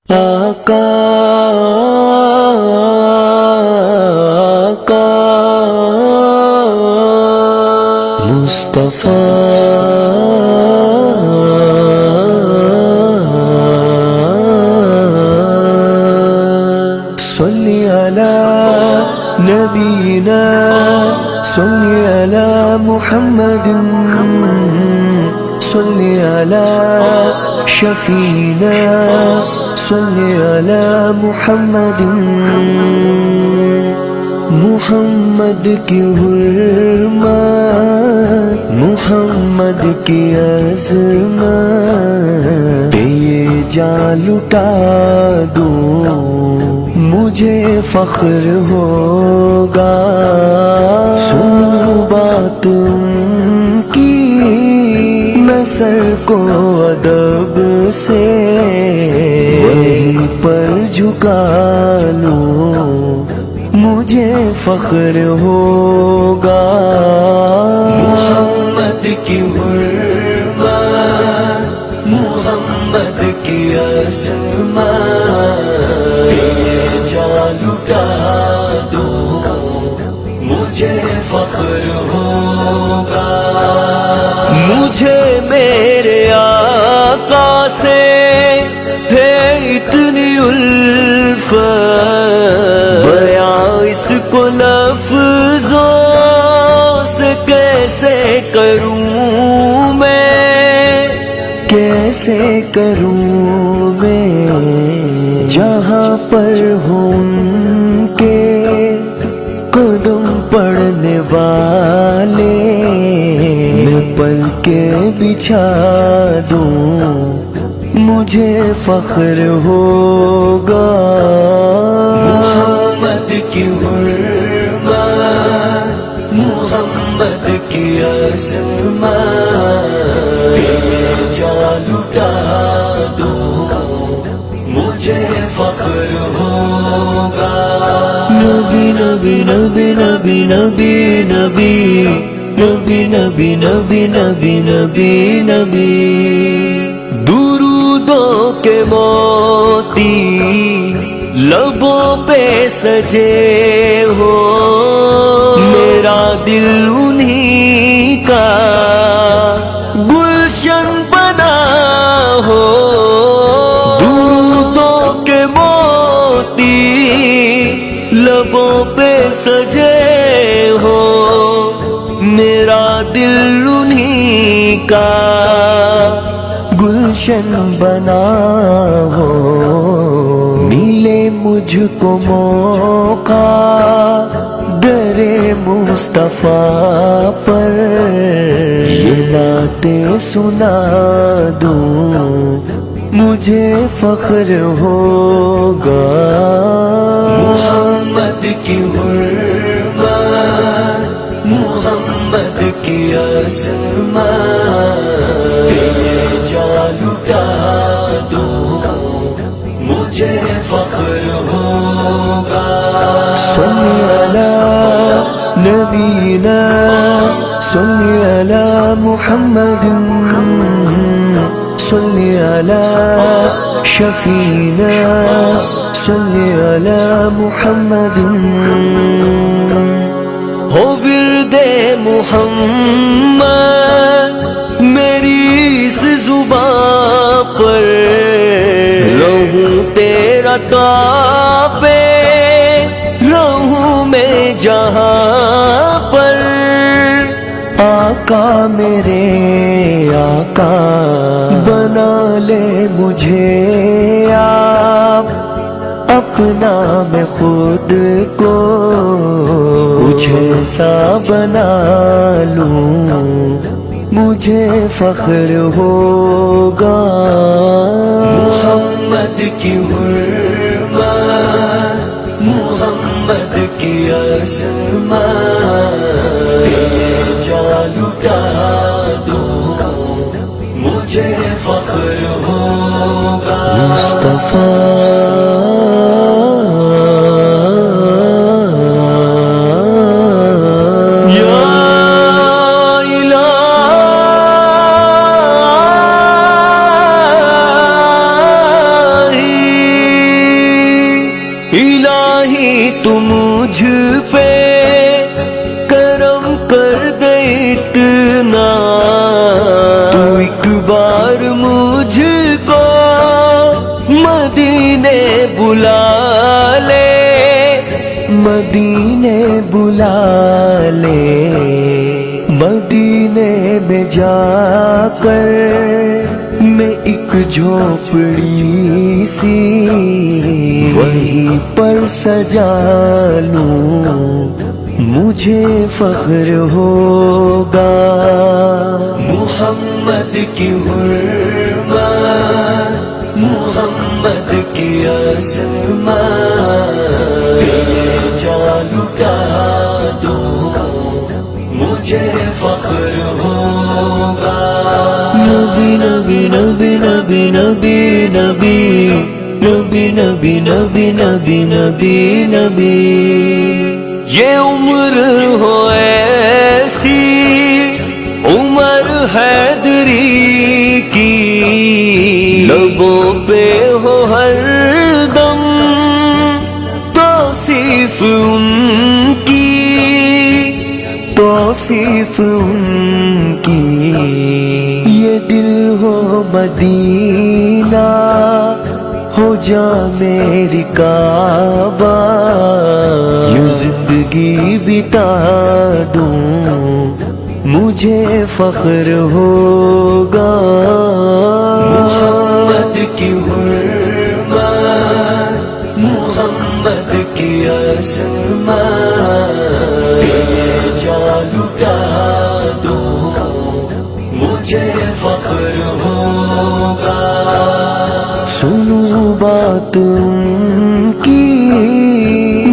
آقا آقا مصطفیٰ صلی علی نبینا صلی علی محمد صلی علی شفینا صلی علی محمد محمد کی حرمت محمد کی عظمت پہ یہ جان لٹا دو مجھے فخر ہوگا سنو بات ان کی میں سر کو ادب سے وہیں پر جھکا لوں مجھے فخر ہوگا محمد کی حرمت محمد کی عظمت یہ جان لٹا دو مجھے فخر ہوگا مجھے میرے آقا سے ہے اتنی الفت بیاں اس کو لفظوں سے کیسے کروں میں کیسے کروں میں جہاں پر ہوں کے قدم پڑھنے والے میں پل کے بچھا دوں مجھے فخر ہوگا محمد کی حرمت محمد کی عظمت یہ جان لٹا دو مجھے فخر ہوگا نبی نبی نبی نبی نبی نبی نبی نبی نبی نبی نبی نبی درودوں کے موتی لبوں پہ سجے ہو میرا دل انہی کا گلشن بنا ہو درودوں کے موتی لبوں پہ سجے ہو میرا دل انہی کا گلشن بنا ہو ملے مجھ کو موقع درے مصطفیٰ پر یہ نعتیں سنا دوں مجھے فخر ہوگا محمد کی حرمت محمد کی عظمت یہ جان لٹا دو مجھے فخر ہوگا صلی علی نبینا صلی علی محمد صلی علی شفینا صلی علی محمد ہو ورد محمد میری اس زبان پر رہوں تیرا تابع رہوں میں جہاں پر آقا میرے آقا بنا لے مجھے آپ اپنا میں خود کو کچھ ایسا بنا لوں مجھے فخر ہوگا محمد کی حرمت محمد کی عظمت یہ جان لٹا دو مجھے فخر ہوگا مصطفیٰ الہی تو مجھ پہ کرم کر دے اتنا، تو ایک بار مجھ کو مدینے بلا لے، مدینے بلا لے، مدینے میں جا کر میں ایک جھونپڑی سی وہیں پر سجا لوں، مجھے فخر ہوگا۔ محمد کی حرمت، محمد کی عظمت، جان لٹا دوں مجھے فخر ہوگا۔ نبی نبی نبی نبی نبی نبی نبی نبی نبی نبی نبی نبی، یہ عمر ہو ایسی عمر حیدری کی، لبوں پہ ہو ہر دم توصیف ان کی، توصیف ان کی، یہ دل ہو مدینہ ہو جا میری کعبہ، یہ زندگی بتا دوں مجھے فخر ہوگا۔ محمد کی حرمت، محمد کی عظمت، جان لٹا دوں مجھے فخر ہوگا۔ سنو بات ان کی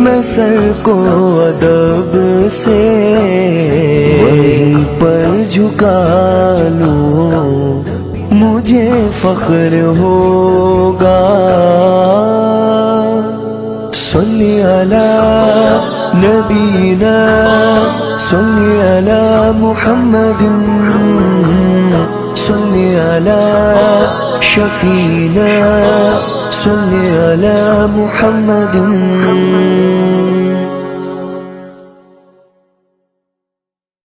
میں سر کو ادب سے وہیں پر جھکا لوں، مجھے فخر ہوگا۔ صلی علی نبینا، صلی علی محمد، صلی علی شفینا، صلی علی محمد۔